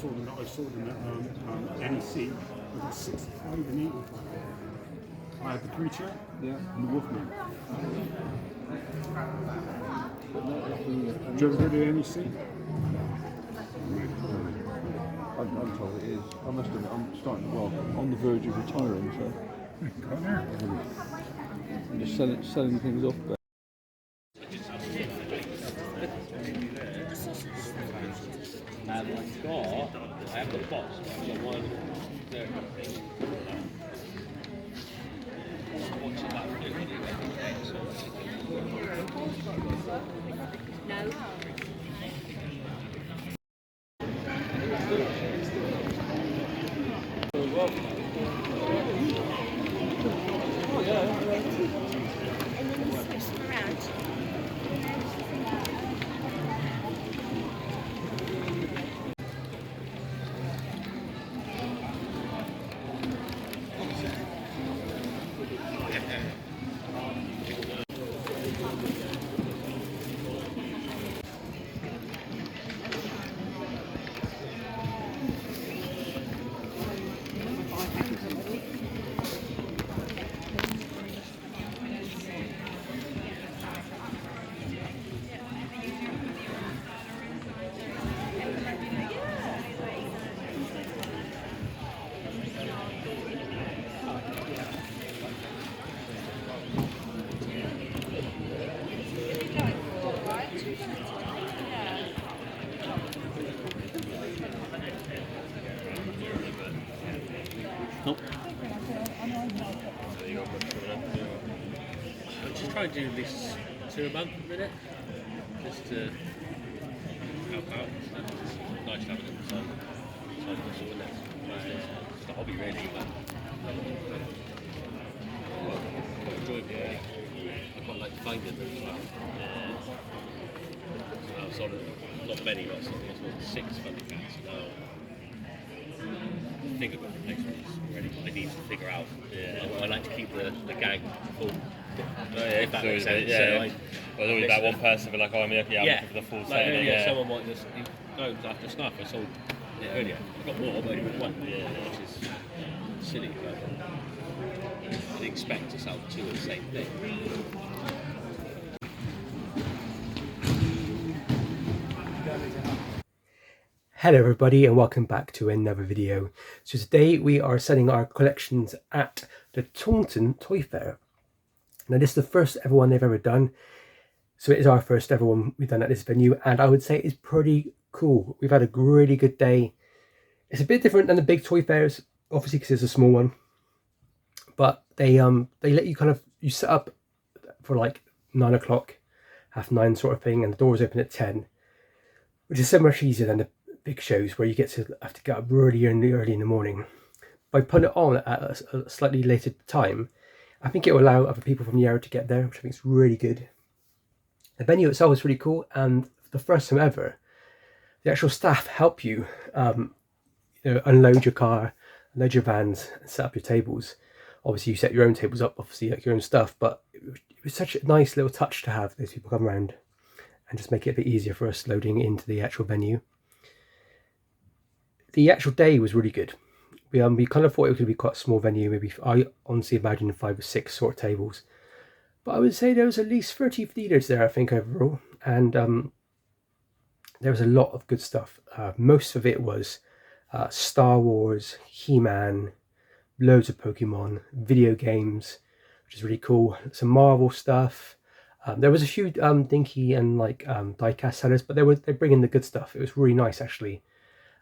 saw them at NEC. I got 65 and 80. I had the creature, and the wolfman. Do you ever go to NEC? I'm told it is. I must admit, I'm starting, well, on the verge of retiring, so I'm just selling things off. But I have got a box. I've got one there. Watching that no. Nope. I'm just trying to do this 2 a month a minute, just to help out. It's nice to have it on the side hustle, isn't it? It's a hobby really, but I quite enjoy it. I quite like finding them as well. I've sold not many, but I sold 6 funding cats now. I think I've got the next one's ready. I need to figure out. I like to keep the gang full. If that makes sense. Well, there's always that one person be like, oh, I'm looking for the full set. Someone might just go after stuff. I sold it earlier. I got more, but only with one. Which is silly. But I didn't expect to sell 2 of the same thing. Hello everybody and welcome back to another video. So today we are selling our collections at the Taunton Toy Fair. Now this is the first ever one they've ever done. So it is our first ever one we've done at this venue and I would say it's pretty cool. We've had a really good day. It's a bit different than the big toy fairs, obviously because it's a small one. But they let you you set up for like 9 o'clock, 9:30 sort of thing, and the doors open at 10. Which is so much easier than the big shows where you have to get up really early in the morning. By putting it on at a slightly later time, I think it will allow other people from the area to get there, which I think is really good. The venue itself is really cool, and for the first time ever, the actual staff help you, unload your car, unload your vans, and set up your tables. Obviously, you set your own tables up, obviously like your own stuff, but it was such a nice little touch to have those people come around and just make it a bit easier for us loading into the actual venue. The actual day was really good. We kind of thought it was going to be quite a small venue. Maybe I honestly imagined 5 or 6 sort of tables, but I would say there was at least 30 dealers there, I think, overall, and there was a lot of good stuff. Most of it was Star Wars, He-Man, loads of Pokemon, video games, which is really cool. Some Marvel stuff. There was a few dinky and die-cast sellers, but they bring in the good stuff. It was really nice actually.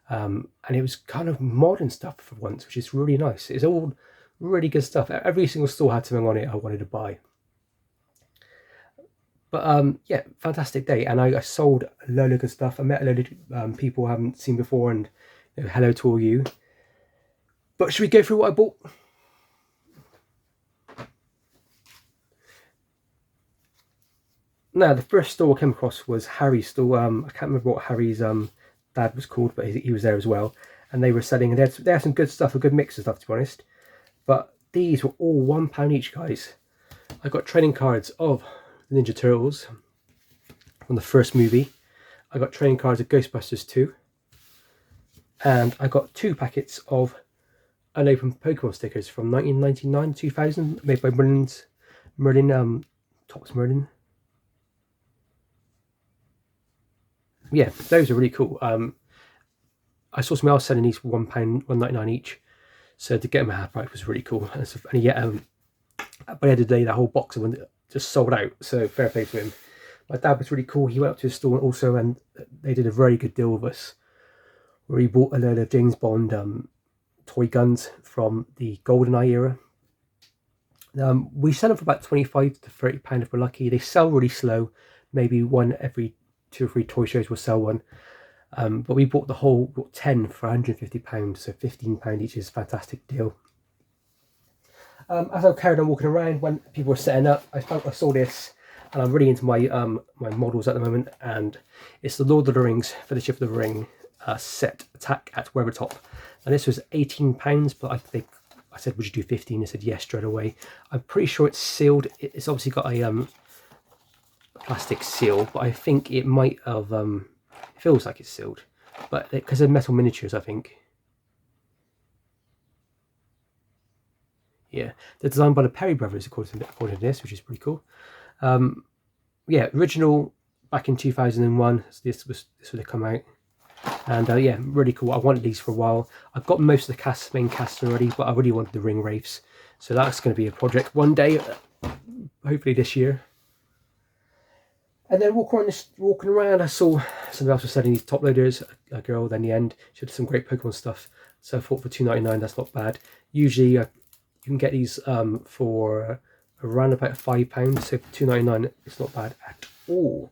And it was kind of modern stuff for once, which is really nice. It's all really good stuff. Every single store had something on it I wanted to buy. But yeah, fantastic day. And I sold a load of good stuff. I met a load of people I haven't seen before, and hello to all you. But should we go through what I bought? Now, the first store I came across was Harry's store. I can't remember what Harry's dad was called, but he was there as well, and they were selling, and they had some good stuff, a good mix of stuff, to be honest. But these were all £1 each, guys. I got trading cards of the Ninja Turtles from the first movie. I got trading cards of Ghostbusters 2. and I got 2 packets of unopened Pokemon stickers from 1999, 2000, made by Merlin, Tops Merlin. Yeah, those are really cool. I saw somebody else selling these for £1, £1.99 each, so to get them at half price was really cool. And yet, by the end of the day, the whole box of them just sold out. So fair play to him. My dad was really cool. He went up to the store also, and they did a very good deal with us, where he bought a load of James Bond toy guns from the GoldenEye era. We sell them for about £25 to £30 if we're lucky. They sell really slow. Maybe one every 2 or 3 toy shows will sell one. But we bought 10 for £150, so £15 each is a fantastic deal. As I carried on walking around, when people were setting up, I saw this, and I'm really into my my models at the moment, and it's the Lord of the Rings Fellowship of the Ring set Attack at Weathertop, and this was £18, but I said, would you do 15? They said yes straight away. I'm pretty sure it's sealed. It's obviously got a plastic seal, but I think it might have it feels like it's sealed, but because they're metal miniatures, I think. Yeah, they're designed by the Perry brothers, according to this, which is pretty cool. Yeah, original back in 2001. So this would have come out, and yeah, really cool. I wanted these for a while. I've got most of the main cast already, but I really wanted the ring wraiths, so that's going to be a project one day, hopefully this year. And then walking around, I saw somebody else was selling these top loaders. A girl. Then in the end, she had some great Pokemon stuff. So I thought for £2.99, that's not bad. Usually you can get these for around about £5. So for £2.99, it's not bad at all.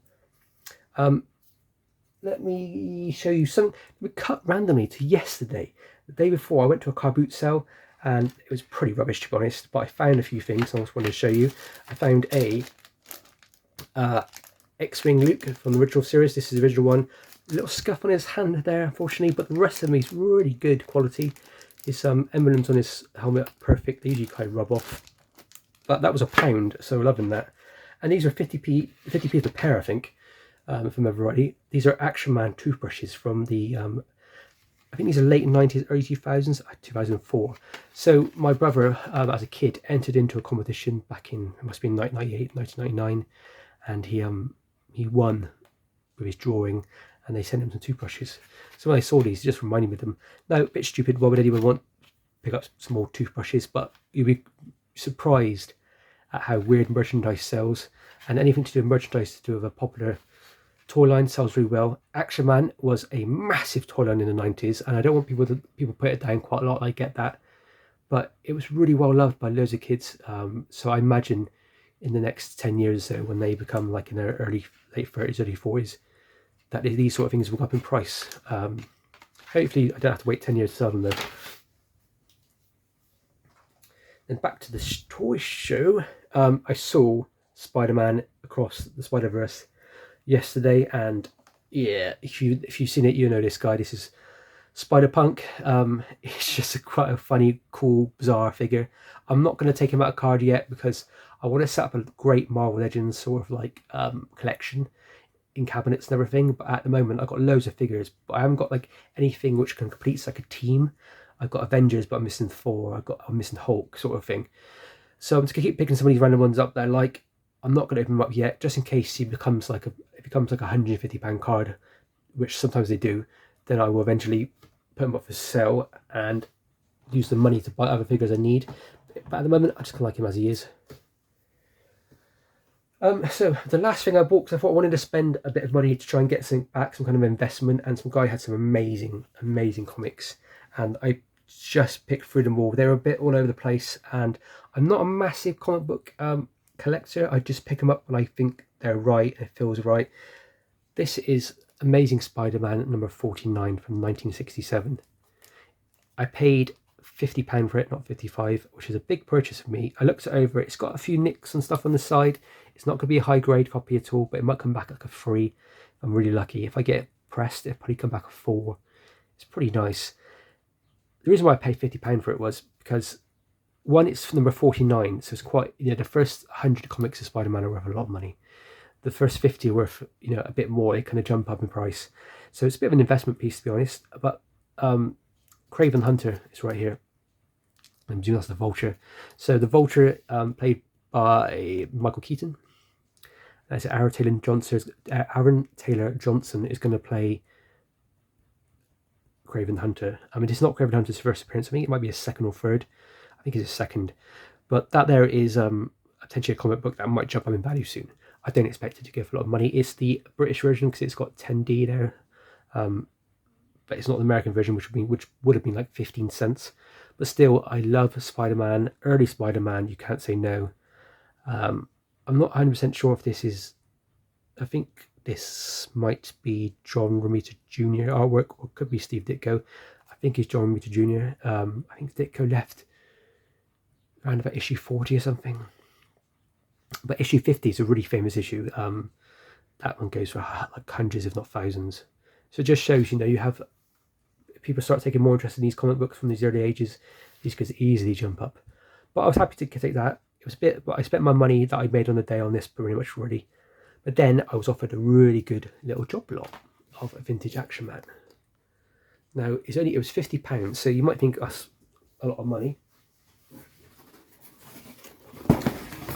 Let me show you some. We cut randomly to yesterday. The day before, I went to a car boot sale, and it was pretty rubbish, to be honest. But I found a few things I just wanted to show you. I found a X-Wing Luke from the original series. This is the original one. A little scuff on his hand there, unfortunately, but the rest of them is really good quality. His emblems on his helmet are perfect. They usually kind of rub off, but that was £1, so loving that. And these are 50p a pair, I think, if I remember rightly. These are Action Man toothbrushes from the I think these are late 90s, early 2000s, 2004. So my brother, as a kid, entered into a competition back in, it must have been 1998, 1999, and he won with his drawing, and they sent him some toothbrushes. So when I saw these, it just reminded me of them. Now, a bit stupid, why would anyone want to pick up some more toothbrushes? But you'd be surprised at how weird merchandise sells, and anything to do with merchandise to do with a popular toy line sells really well. Action Man was a massive toy line in the 90s, and I don't want people put it down quite a lot, I get that, but it was really well loved by loads of kids. So I imagine in the next 10 years or so, when they become like in their late 30s, early 40s, that these sort of things will go up in price. Hopefully I don't have to wait 10 years to sell them though. Then back to the toy show. I saw Spider-Man Across the Spider-Verse yesterday, and yeah, if you've seen it, you know this guy. This is Spider-Punk. It's just quite a funny, cool, bizarre figure. I'm not going to take him out of card yet because I want to set up a great Marvel Legends sort of like collection in cabinets and everything. But at the moment, I've got loads of figures, but I haven't got like anything which can complete like a team. I've got Avengers, but I'm missing Thor. I'm missing Hulk, sort of thing. So I'm just gonna keep picking some of these random ones up that I like. I'm not gonna open them up yet, just in case he becomes like £150 card, which sometimes they do. Then I will eventually put them up for sale and use the money to buy other figures I need. But at the moment, I just kind of like him as he is. So the last thing I bought, because I thought I wanted to spend a bit of money to try and get something back, some kind of investment, and some guy had some amazing comics, and I just picked through them all. They're a bit all over the place, and I'm not a massive comic book collector. I just pick them up when I think they're right and it feels right. This is Amazing Spider-Man number 49 from 1967. I paid £50 for it, not 55, which is a big purchase for me. I looked it over. It's got a few nicks and stuff on the side. It's not going to be a high grade copy at all, but it might come back like a 3. I'm really lucky. If I get it pressed, it'll probably come back a 4. It's pretty nice. The reason why I paid £50 for it was because, one, it's number 49, so it's quite, the first 100 comics of Spider-Man are worth a lot of money. The first 50 are worth, a bit more. They kind of jump up in price. So it's a bit of an investment piece, to be honest. But Craven Hunter is right here. I'm doing that's the Vulture. So the Vulture, played by Michael Keaton. That's Aaron Taylor Johnson is going to play Craven Hunter. I mean, it's not Craven Hunter's first appearance. I think it might be his second or third. I think it's his second. But that there is potentially a comic book that might jump up in value soon. I don't expect it to give a lot of money. It's the British version because it's got 10D there. But it's not the American version, which would have been like 15 cents. But still, I love Spider-Man, early Spider-Man. You can't say no. I'm not 100% sure if this is. I think this might be John Romita Jr. artwork, or could be Steve Ditko. I think it's John Romita Jr. I think Ditko left around about issue 40 or something. But issue 50 is a really famous issue. That one goes for like hundreds, if not thousands. So it just shows, you have people start taking more interest in these comic books from these early ages. These could easily jump up. But I was happy to take that. It was a bit, but I spent my money that I made on the day on this pretty much already. But then I was offered a really good little job lot of a vintage Action Man. Now it was £50, so you might think that's a lot of money.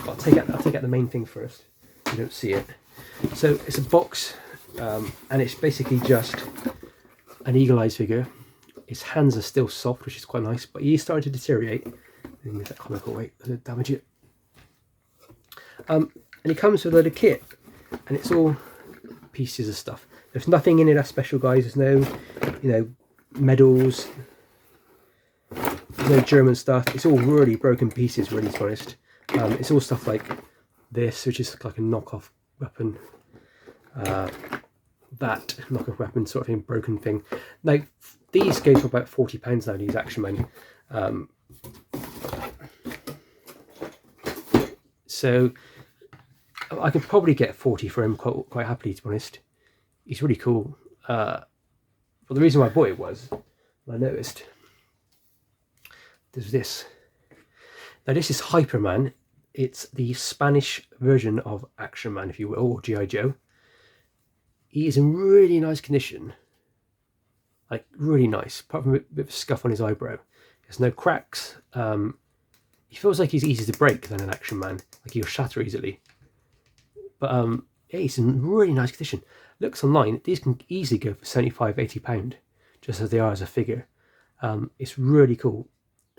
I'll take out the main thing first. You don't see it. So it's a box, and it's basically just an Eagle Eyes figure. His hands are still soft, which is quite nice, but he's starting to deteriorate. Let me move that comic away, I don't damage it. And it comes with a little kit, and it's all pieces of stuff. There's nothing in it that's special, guys. There's no, medals. There's no German stuff. It's all really broken pieces, really, to be honest. It's all stuff like this, which is like a knockoff weapon. That knockoff weapon sort of thing, broken thing. Now, these go for about £40 now, these Action Man. So I could probably get 40 for him quite happily, to be honest. He's really cool. But the reason why I bought it was, I noticed there's this. Now this is Hyperman. It's the Spanish version of Action Man, if you will, or G.I. Joe. He is in really nice condition. Like, really nice, apart from a bit of a scuff on his eyebrow. There's no cracks. He feels like he's easier to break than an Action Man. Like, he'll shatter easily. But yeah, he's in really nice condition. Looks online, these can easily go for £75, £80, just as they are as a figure. It's really cool.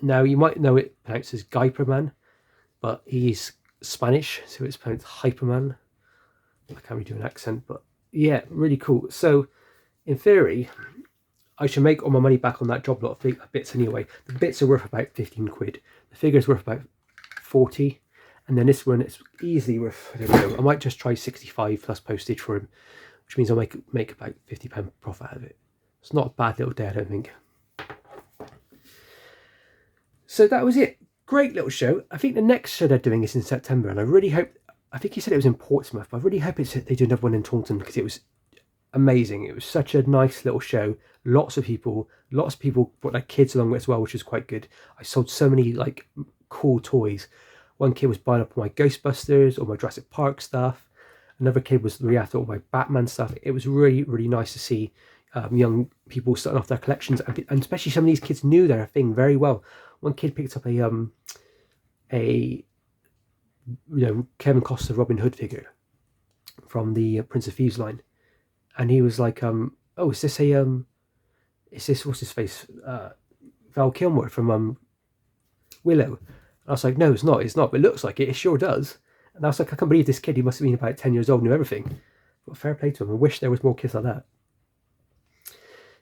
Now, you might know it pronounced as Guyperman, but he's Spanish, so it's pronounced Hyperman. I can't really do an accent, but yeah, really cool. So, in theory, I should make all my money back on that job lot of bits anyway. The bits are worth about 15 quid. The figure's worth about 40. And then this one, it's easily worth, I don't know, I might just try 65 plus postage for him, which means I'll make about £50 profit out of it. It's not a bad little day, I don't think. So that was it. Great little show. I think the next show they're doing is in September, and I really hope, I think he said it was in Portsmouth, but I really hope they do another one in Taunton, because it was amazing. It was such a nice little show. Lots of people brought their kids along as well, which was quite good. I sold so many like cool toys. One kid was buying up all my Ghostbusters or my Jurassic Park stuff. Another kid was really after all my Batman stuff. It was really, really nice to see young people starting off their collections, and especially some of these kids knew their thing very well. One kid picked up a Kevin Costner Robin Hood figure from the Prince of Thieves line, and he was like, "Oh, is this what's his face, Val Kilmer from Willow?" And I was like, "No, it's not, but it looks like it. It sure does." And I was like, "I can't believe this kid. He must have been about 10 years old, knew everything." But fair play to him. I wish there was more kids like that.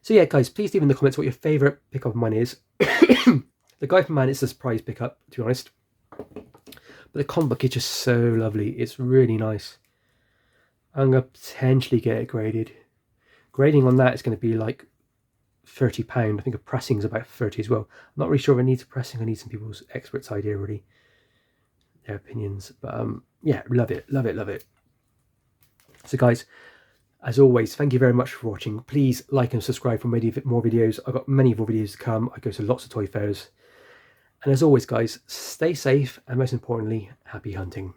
So yeah, guys, please leave in the comments what your favourite pickup of mine is. The Guy from Man is a surprise pickup, to be honest. But the comic book is just so lovely. It's really nice. I'm going to potentially get it graded. Grading on that is going to be like £30. I think a pressing is about 30 as well. I'm not really sure if I need a pressing. I need some people's experts' idea, really. Their opinions. But yeah, love it. Love it, love it. So guys, as always, thank you very much for watching. Please like and subscribe for many more videos. I've got many more videos to come. I go to lots of toy fairs. And as always, guys, stay safe and most importantly, happy hunting.